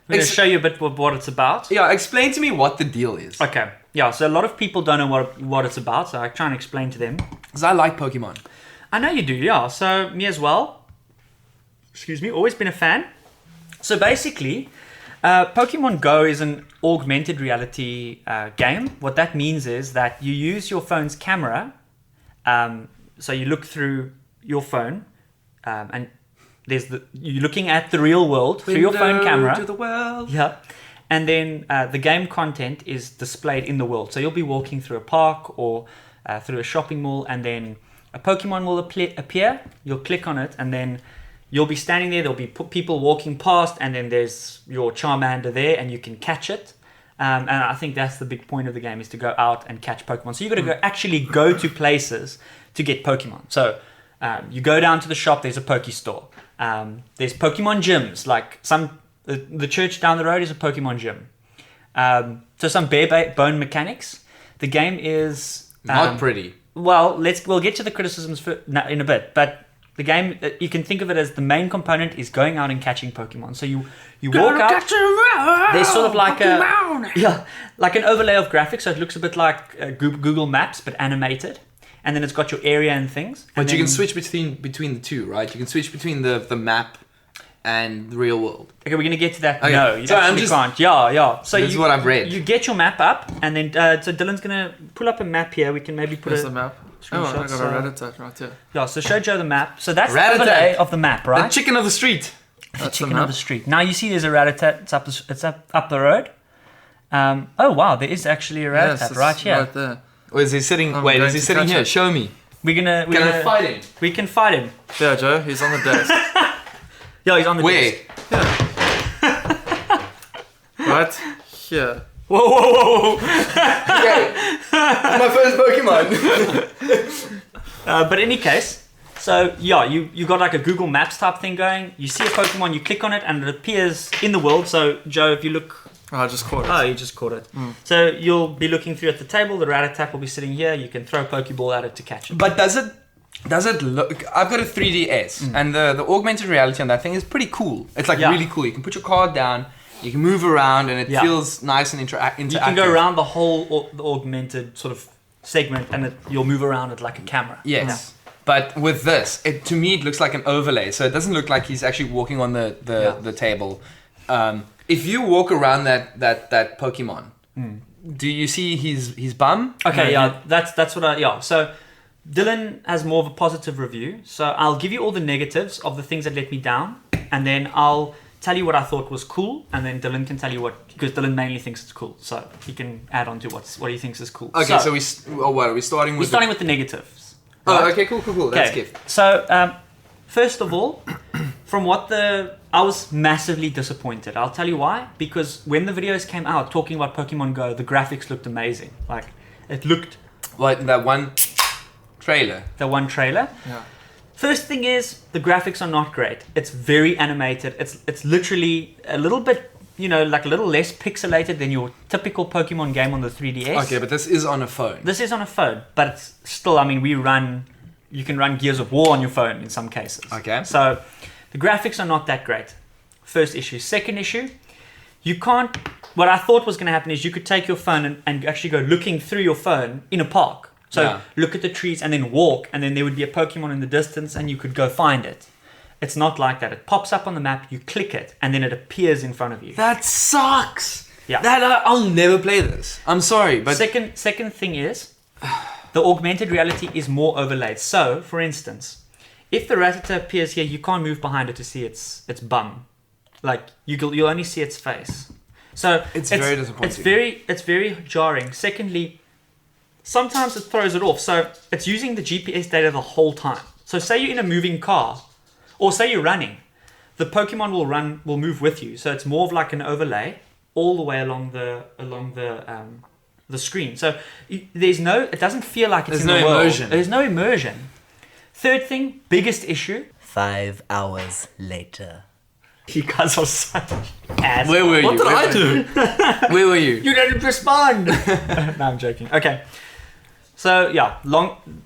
We're going to show you a bit of what it's about. Yeah, explain to me what the deal is. Okay. Yeah, so a lot of people don't know what it's about, so I try and explain to them. Because I like Pokemon. I know you do, yeah. So me as well. Excuse me, always been a fan. So basically, Pokemon Go is an augmented reality game. What that means is that you use your phone's camera. So you look through your phone, and you're looking at the real world through your phone camera. To the world. Yeah. And then the game content is displayed in the world. So you'll be walking through a park or through a shopping mall, and then a Pokemon will appear. You'll click on it, and then you'll be standing there. There'll be people walking past, and then there's your Charmander there, and you can catch it. And I think that's the big point of the game, is to go out and catch Pokemon. So you've got to actually go to places to get Pokemon. So you go down to the shop, there's a Pokestore. There's Pokemon gyms, like the church down the road is a Pokemon gym. So some bare bone mechanics. The game is not pretty. Well, we'll get to the criticisms in a bit, but the game, you can think of it as the main component is going out and catching Pokemon. So you walk out. There's sort of like like an overlay of graphics, so it looks a bit like Google Maps but animated. And then it's got your area and things. But you can switch between the two, right? You can switch between the map and the real world. Okay, we're going to get to that. Okay. No, you actually can't. Yeah. So this is what I've read. You get your map up, and then so Dylan's going to pull up a map here. We can maybe put the map. Oh, I got a Rattata right here. Yeah, so show Joe the map. So that's the overlay of the map, right? The chicken of the street. The chicken of the street. Now you see there's a Rattata. It's up the road. Oh wow, there is actually a Rattata right here. Right there. Or is he sitting? Is he sitting here? Show me. We're gonna fight him. We can fight him. Yeah, Joe, he's on the desk. Yeah, he's on the desk. Yeah. Right here. Whoa. Okay. My first Pokemon. But in any case, so yeah, you got like a Google Maps type thing going. You see a Pokemon, you click on it, and it appears in the world. So Joe, if you look. Oh, I just caught it. Oh, you just caught it. So you'll be looking through at the table. The Rattata will be sitting here. You can throw a Pokeball at it to catch it. But does it look? I've got a 3DS, and the augmented reality on that thing is pretty cool. It's like really cool. You can put your card down, you can move around, and it feels nice and interactive. You can go around the whole the augmented sort of segment, and you'll move around it like a camera. Yes. Yeah. But with this, to me, it looks like an overlay. So it doesn't look like he's actually walking on the table. If you walk around that Pokemon, do you see his bum? Okay, that's what So Dylan has more of a positive review. So I'll give you all the negatives of the things that let me down, and then I'll tell you what I thought was cool, and then Dylan can tell you because Dylan mainly thinks it's cool, so he can add on to what he thinks is cool. Okay, so what are we starting with? We're starting with the negatives. Right? Oh, okay, cool. That's good. So first of all, from I was massively disappointed. I'll tell you why. Because when the videos came out talking about Pokemon Go, the graphics looked amazing. Like, it looked... What, that one trailer? The one trailer? Yeah. First thing is, the graphics are not great. It's very animated. It's literally a little bit, like a little less pixelated than your typical Pokemon game on the 3DS. Okay, but this is on a phone. This is on a phone, but it's still, I mean, you can run Gears of War on your phone in some cases. Okay. So, the graphics are not that great. First issue. Second issue, what I thought was going to happen is you could take your phone and actually go looking through your phone in a park. So look at the trees and then walk, and then there would be a Pokemon in the distance and you could go find it. It's not like that. It pops up on the map, you click it, and then it appears in front of you. That sucks. Yeah. I'll never play this. I'm sorry, but Second thing is, the augmented reality is more overlaid. So, for instance, if the Rattata appears here, you can't move behind it to see its bum. Like, you'll only see its face. So it's very disappointing. It's very jarring. Secondly, sometimes it throws it off. So it's using the GPS data the whole time. So say you're in a moving car, or say you're running, the Pokemon will move with you. So it's more of like an overlay all the way along the screen. So it doesn't feel like it's in the world. Immersion. There's no immersion. Third thing, biggest issue. 5 hours later. You guys are such ass. Where were you? What did I do? Where were you? You didn't respond. No, I'm joking. Okay. So yeah,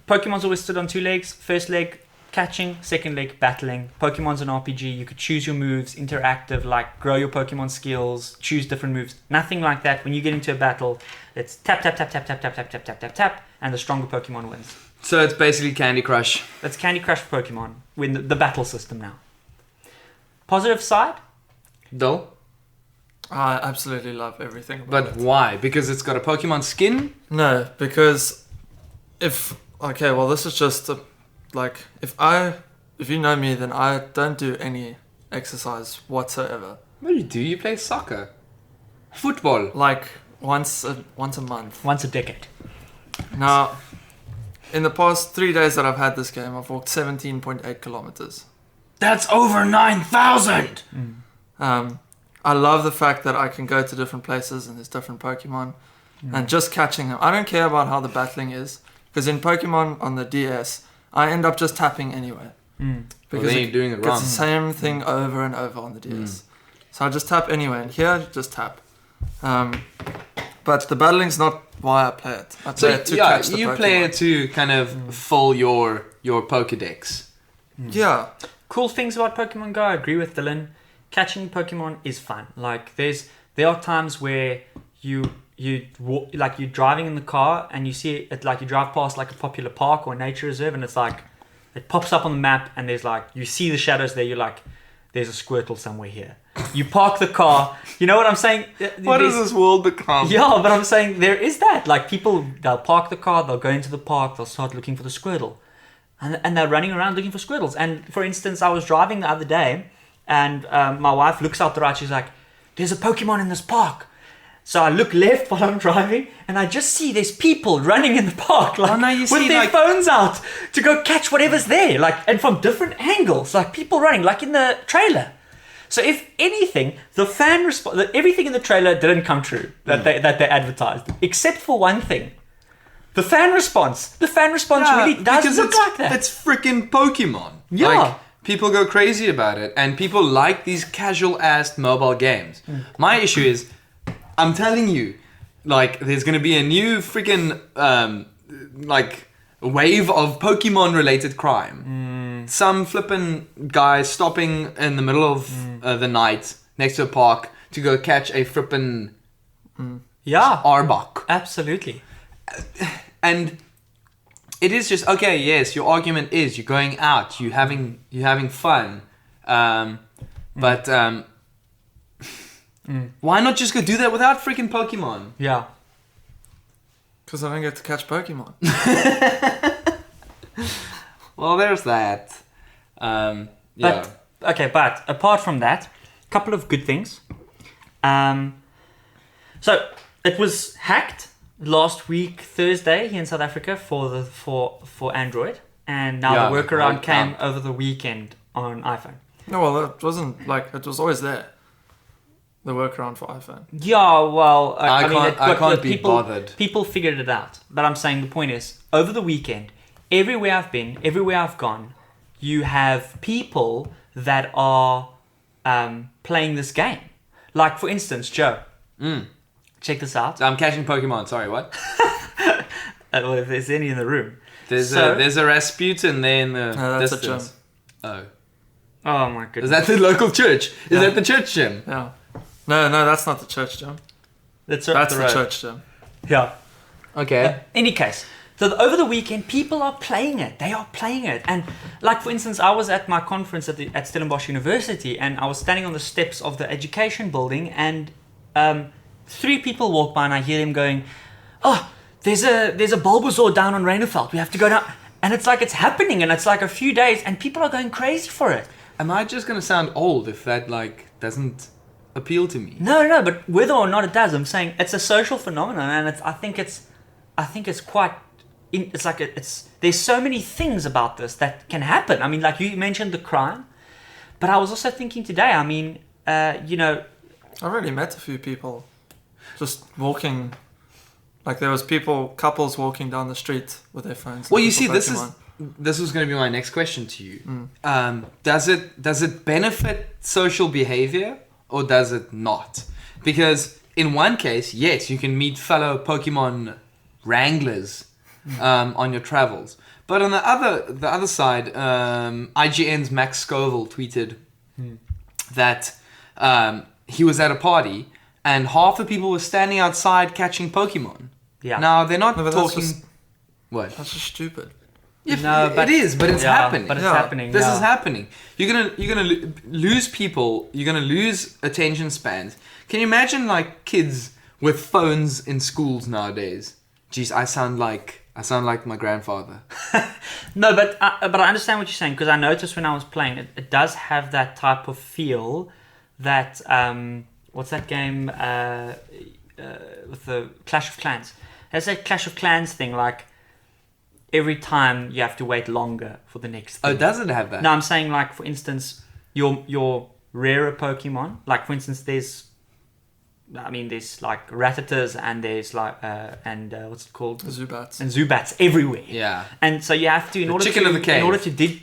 Pokemon's always stood on 2 legs. First leg, catching. Second leg, battling. Pokemon's an RPG. You could choose your moves, interactive, like grow your Pokemon skills, choose different moves. Nothing like that. When you get into a battle, it's tap, tap, tap, tap, tap, tap, tap, tap, tap, tap, tap, and the stronger Pokemon wins. So it's basically Candy Crush. That's Candy Crush for Pokemon. With the battle system now. Positive side? Dull. I absolutely love everything about But it. why? Because it's got a Pokemon skin? No, because this is just if you know me, then I don't do any exercise whatsoever. What do you do? You play soccer. Football. Like once a month. Once a decade. Now, in the past 3 days that I've had this game, I've walked 17.8 kilometers. That's over 9,000! I love the fact that I can go to different places and there's different Pokemon and just catching them. I don't care about how the battling is, because in Pokemon on the DS, I end up just tapping anyway. Because then you're doing it wrong. It's the same thing over and over on the DS. So I just tap anyway, and here, just tap. But the battling's not why I play it. I play it to catch the you Pokemon. play it to kind of fill your Pokedex. Yeah. Cool things about Pokemon Go, I agree with Dylan. Catching Pokemon is fun. Like there are times where you're driving in the car and you see it, like you drive past like a popular park or a nature reserve, and it's like it pops up on the map and there's like you see the shadows there. You're like, there's a Squirtle somewhere here. You park the car. You know what I'm saying? What does this world become? Yeah, but I'm saying there is that. Like they'll park the car, they'll go into the park, they'll start looking for the Squirtle. And they're running around looking for Squirtles. And for instance, I was driving the other day, and my wife looks out the right. She's like, "There's a Pokemon in this park." So I look left while I'm driving, and I just see there's people running in the park, like with their phones out to go catch whatever's there, like, and from different angles, like people running, like in the trailer. So if anything, the fan response, everything in the trailer didn't come true that they advertised, except for one thing. The fan response really does look like that. It's freaking Pokemon. Yeah. Like, people go crazy about it, and people like these casual-ass mobile games. My issue is, I'm telling you, like, there's gonna be a new freaking, wave of Pokemon-related crime. Some flippin' guy stopping in the middle of the night next to a park to go catch a flippin' Arbok. Absolutely. And it is just, okay, yes, your argument is you're going out, you're having fun, but why not just go do that without freaking Pokemon? Yeah. Because I don't get to catch Pokemon. Well, there's that. But apart from that, a couple of good things. So it was hacked last week Thursday here in South Africa for Android, and now the workaround came over the weekend on iPhone. No, well, it wasn't like it was always there. The workaround for iPhone. Yeah, well, I mean, I can't be people, bothered. People figured it out. But I'm saying the point is, over the weekend, everywhere I've been, everywhere I've gone, you have people that are playing this game. Like, for instance, Joe. Check this out. I'm catching Pokemon. Sorry, what? Well, if there's any in the room. There's a Rasputin there in the No, that's a distance. gym. Oh my goodness. Is that the local church? Is Yeah. that the church gym? Yeah. No, that's not the church gym. That's That's the the road. church gym. Yeah. Okay. Any case, so over the weekend, people are playing it. They are playing it, and like for instance, I was at my conference at Stellenbosch University, and I was standing on the steps of the education building, and 3 people walk by, and I hear them going, "Oh, there's a Bulbasaur down on Reinefeld. We have to go down." And it's like it's happening, and it's like a few days, and people are going crazy for it. Am I just gonna sound old if that like doesn't appeal to me? No, but whether or not it does, I'm saying it's a social phenomenon, and I think it's quite. There's so many things about this that can happen. I mean, like you mentioned the crime, but I was also thinking today. I mean, you know, I've already met a few people just walking. Like there was couples walking down the street with their phones. Well, you looking see, for Pokemon. this was going to be my next question to you. Does it benefit social behavior or does it not? Because in one case, yes, you can meet fellow Pokemon wranglers on your travels, but on the other side, IGN's Max Scoville tweeted that he was at a party and half the people were standing outside catching Pokemon. yeah. Now they're not No, but that's talking. just- What? That's just stupid. No, but- it is, but it's Yeah, happening. But it's Yeah. happening. This yeah. is happening. You're gonna lose people. You're gonna lose attention spans. Can you imagine like kids with phones in schools nowadays? Jeez, I sound like my grandfather. No, but I understand what you're saying, because I noticed when I was playing it does have that type of feel that what's that game with the Clash of Clans? It has that Clash of Clans thing, like every time you have to wait longer for the next thing. Oh, does it have that? No, I'm saying like for instance your rarer Pokemon, like for instance there's like Rattatas and there's like what's it called? Zubats. And Zubats everywhere. Yeah. And so you have to, in The order chicken to, of the cave.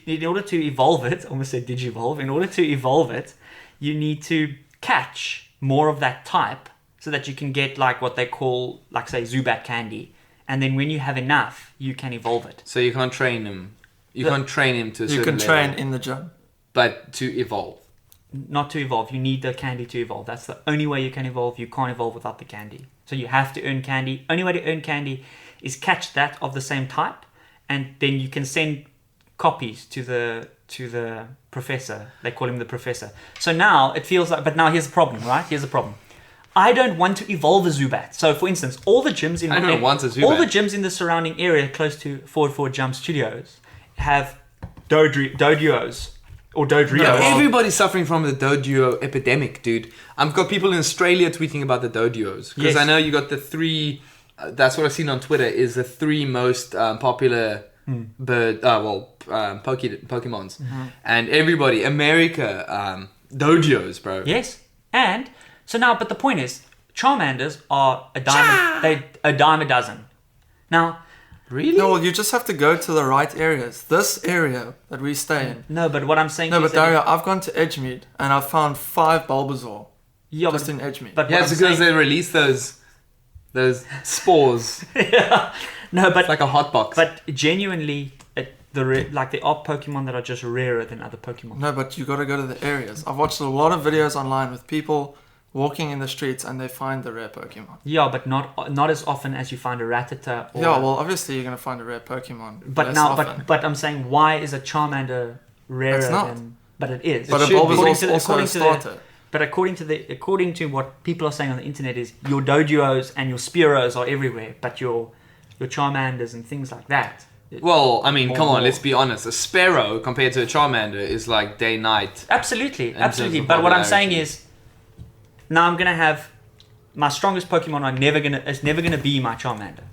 in order to evolve it, almost said digivolve. In order to evolve it, you need to catch more of that type so that you can get like what they call, like say, Zubat candy. And then when you have enough, you can evolve it. So you can't train him. You can't train him to a You certain can level, train in the gym. but to evolve. Not to evolve, you need the candy to evolve. That's the only way you can evolve. You can't evolve without the candy. So you have to earn candy. Only way to earn candy is catch that of the same type, and then you can send copies to the professor. They call him the professor. So now it feels like, but now here's the problem, right? Here's the problem. I don't want to evolve a Zubat. So for instance, all the gyms in I don't want a Zubat. all the gyms in the surrounding area close to Forward Jump Studios have Dodios or Dodrios. Yeah, everybody's suffering from the Doduo epidemic, dude. I've got people in Australia tweeting about the Doduos. Because Yes. I know you got the 3... that's what I've seen on Twitter, is the 3 most popular Pokemons. And everybody, America, Doduos, bro. Yes, and so now, but the point is, Charmanders are a dime a dozen. Now, Really? No, well, you just have to go to the right areas. This area that we stay in. no, but what I'm saying No, is but that Dario, I've gone to Edgemead and I've found 5 Bulbasaur yeah, just but, in Edgemead. but Yeah, what it's I'm because saying, they release those spores. yeah, no, but It's like a hot box. but genuinely, there are Pokemon that are just rarer than other Pokemon. No, but you got to go to the areas. I've watched a lot of videos online with people walking in the streets and they find the rare Pokemon. Yeah, but not as often as you find a Rattata. Or, Yeah, well, obviously you're going to find a rare Pokemon. but less now, often. but I'm saying, why is a Charmander rarer It's not. than? But it is. But It a should be. Bulbasaur According is to the- also a according to the- starter. But according to what people are saying on the internet is your Doduos and your Spearows are everywhere, but your Charmanders and things like that. Well, I mean, come on, More. let's be honest. A Sparrow compared to a Charmander is like day-night. Absolutely, terms absolutely. of But what I'm saying popularity. is, now I'm gonna have my strongest Pokemon. It's never gonna be my Charmander,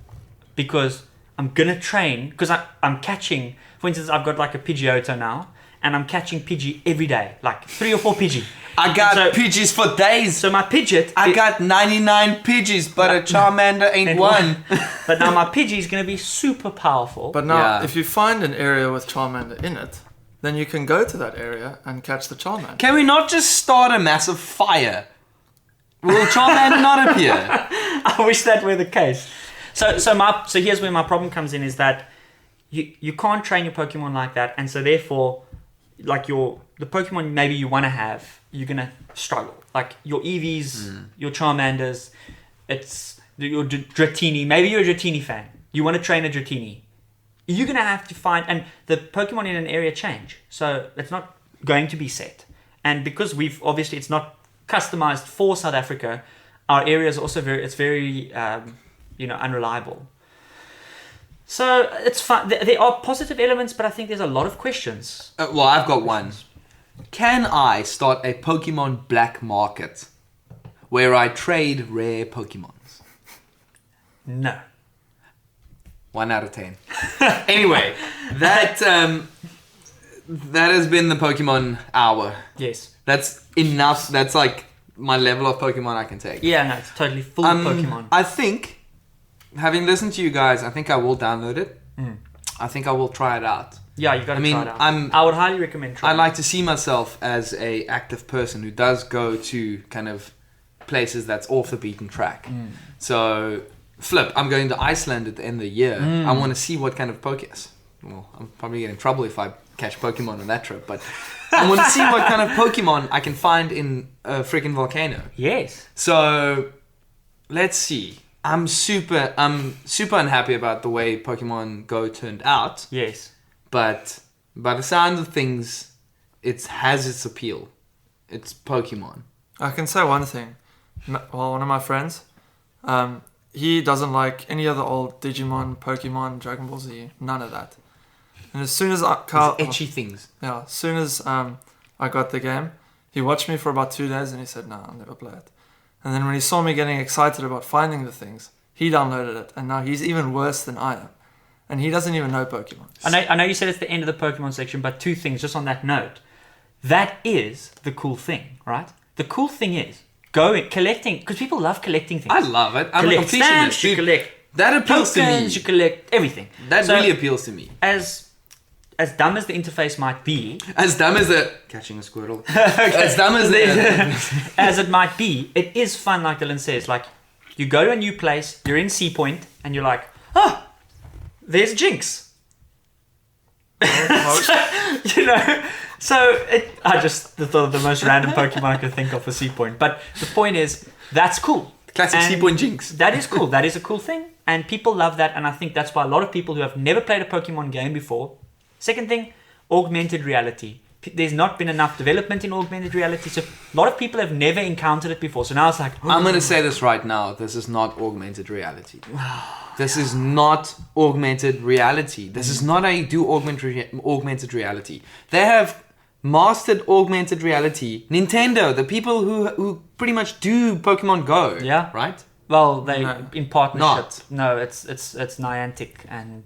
because I'm gonna train. Because I'm catching. For instance, I've got like a Pidgeotto now, and I'm catching Pidgey every day, like 3 or 4 Pidgey. I got So- Pidgeys for days. So my Pidgeot, I got 99 Pidgeys, but a Charmander ain't one. but now my Pidgey is going to be super powerful. But now, Yeah. if you find an area with Charmander in it, then you can go to that area and catch the Charmander. Can we not just start a massive fire? Will Charmander not appear? I wish that were the case. So here's where my problem comes in, is that you can't train your Pokemon like that, and so therefore, like the Pokemon maybe you want to have, you're gonna struggle. Like your Eevees, your Charmanders, it's your Dratini. Maybe you're a Dratini fan. You want to train a Dratini. You're gonna have to find, and the Pokemon in an area change, so it's not going to be set. And because it's not customized for South Africa, our area is also very unreliable. So it's fun. There are positive elements, but I think there's a lot of questions. Well, I've got one. Can I start a Pokemon black market where I trade rare Pokemons? No. 1 out of 10. Anyway, that has been the Pokemon hour. Yes. That's enough. That's like my level of Pokemon I can take. Yeah, no, it's totally full of Pokemon. I think, having listened to you guys, I think I will download it. I think I will try it out. Yeah, you got to try it out. I'm- I would highly recommend I trying like to see myself as a active person who does go to kind of places that's off the beaten track. So, I'm going to Iceland at the end of the year. I want to see what kind of Pokemon. Well, I'm probably getting in trouble if I catch Pokemon on that trip, but I want to see what kind of Pokemon I can find in a freaking volcano. Yes. So, let's see. I'm super unhappy about the way Pokemon Go turned out. Yes. But by the sounds of things, it has its appeal. It's Pokemon. I can say one thing. Well, one of my friends, he doesn't like any of the old Digimon, Pokemon, Dragon Ball Z, none of that. And as soon as Etchy things. Yeah, as soon as I got the game, he watched me for about 2 days and he said, "No, I'll never play it." And then when he saw me getting excited about finding the things, he downloaded it, and now he's even worse than I am. And he doesn't even know Pokemon. I know you said it's the end of the Pokemon section, but 2 things just on that note. That is the cool thing, right? The cool thing is collecting, because people love collecting things. I love it. I'm a collect completionist. stamps, you Dude, collect that appeals to me. tokens, you collect everything. That So, really appeals to me. as dumb as the interface might be, As dumb as catching a squirrel. As dumb as as it might be, it is fun, like Dylan says. Like, you go to a new place, you're in Sea Point, and you're like, oh, there's Jinx. You know? So, I just thought of the most random Pokemon I could think of for Sea Point. But the point is, that's cool. Classic And Sea Point Jinx. That is cool. That is a cool thing. And people love that. And I think that's why a lot of people who have never played a Pokemon game before. Second thing, augmented reality. There's not been enough development in augmented reality. So a lot of people have never encountered it before. So now it's like... I'm going to say this right now. This is not augmented reality. This is not augmented reality. This is not how you do augmented reality. They have mastered augmented reality. Nintendo, the people who pretty much do Pokemon Go. Yeah. Right? Well, they No. in partnership. Not. No, it's Niantic and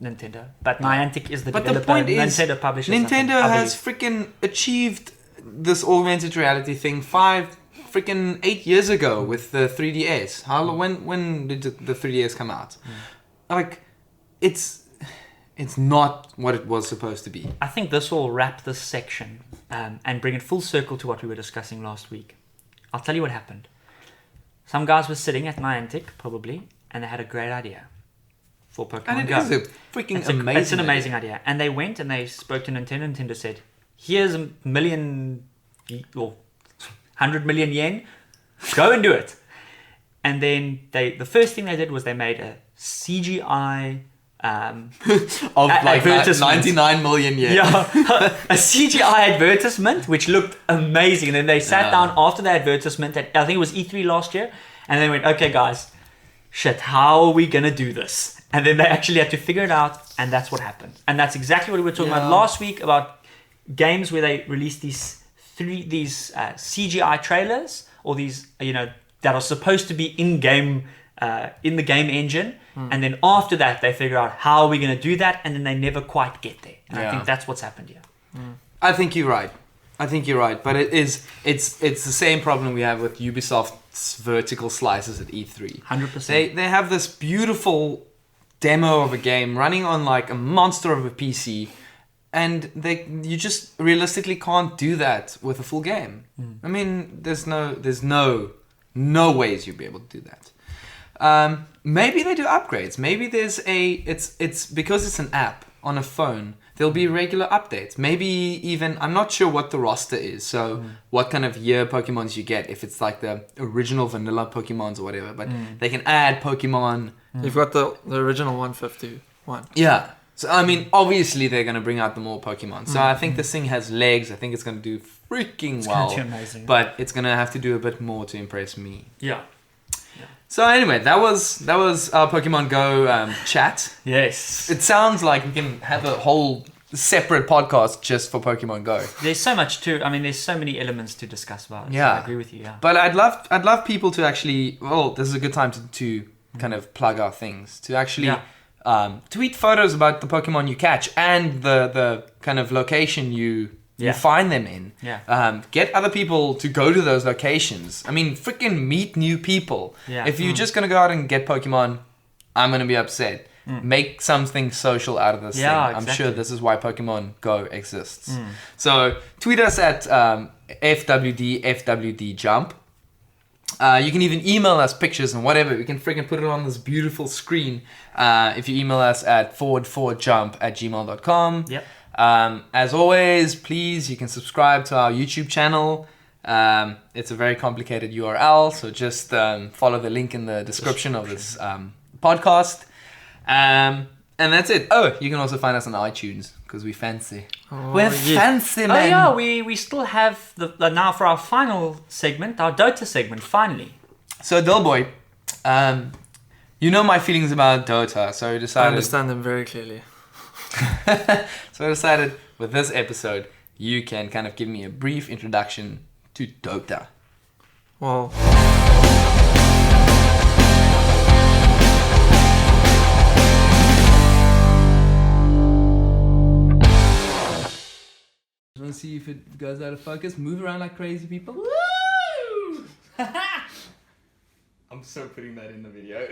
Nintendo. But Niantic is the But the developer. point is, Nintendo publishes. Nintendo I has believe. freaking achieved this augmented reality thing 8 years ago with the 3DS. When did the 3DS come out? Like, it's not what it was supposed to be. I think this will wrap this section and bring it full circle to what we were discussing last week. I'll tell you what happened. Some guys were sitting at Niantic, probably, and they had a great idea for Pokemon And it Go. is a freaking amazing. It's an amazing idea. And they went and they spoke to Nintendo. Nintendo said, "Here's $1 million or 100 million yen. Go and do it." And then the first thing they did was they made a CGI Of like advertisement. 99 million yen. Yeah, a CGI advertisement which looked amazing. And then they sat down after the advertisement at, I think it was E3 last year, and they went, "Okay, guys, shit, how are we gonna do this?" And then they actually had to figure it out, and that's what happened. And that's exactly what we were talking about last week about games where they released these CGI trailers, or these that are supposed to be in-game in the game engine, and then after that they figure out how are we going to do that, and then they never quite get there. And I think that's what's happened here. I think you're right. But it's the same problem we have with Ubisoft's vertical slices at E3. 100%. They have this beautiful demo of a game running on like a monster of a PC, and you just realistically can't do that with a full game. I mean, there's no ways you'll be able to do that. Maybe they do upgrades. Maybe there's it's because it's an app on a phone. There'll be regular updates. Maybe even, I'm not sure what the roster is. So what kind of year Pokemons you get, if it's like the original vanilla Pokemons or whatever. But they can add Pokemon. You've got the original 151. Yeah. So, I mean, obviously they're going to bring out the more Pokemon. So I think this thing has legs. I think it's going to do freaking well. It's going to be amazing. But it's going to have to do a bit more to impress me. Yeah. So anyway, that was our Pokemon Go chat. Yes. It sounds like we can have a whole separate podcast just for Pokemon Go. There's so much too. I mean, there's so many elements to discuss about it. Yeah. So I agree with you. Yeah. But I'd love people to actually. Well, this is a good time to kind of plug our things. To actually tweet photos about the Pokemon you catch and the kind of location you find them in. Yeah. Get other people to go to those locations. I mean, freaking meet new people. Yeah. If you're just gonna go out and get Pokemon, I'm gonna be upset. Make something social out of this thing. Exactly. I'm sure this is why Pokemon Go exists. So tweet us at FWDjump. You can even email us pictures and whatever. We can freaking put it on this beautiful screen. If you email us at forward4jump@gmail.com. Yep. As always, please, you can subscribe to our YouTube channel. It's a very complicated URL, so just follow the link in the description of this podcast. And that's it. Oh, you can also find us on iTunes because we're fancy. We're fancy, man. Oh yeah, we still have the now for our final segment, our Dota segment, finally. So, Delboy, you know my feelings about Dota, so I decided... I understand them very clearly. So I decided with this episode, you can kind of give me a brief introduction to Dota. Well... Want to see if it goes out of focus? Move around like crazy people. Woo! I'm so putting that in the video.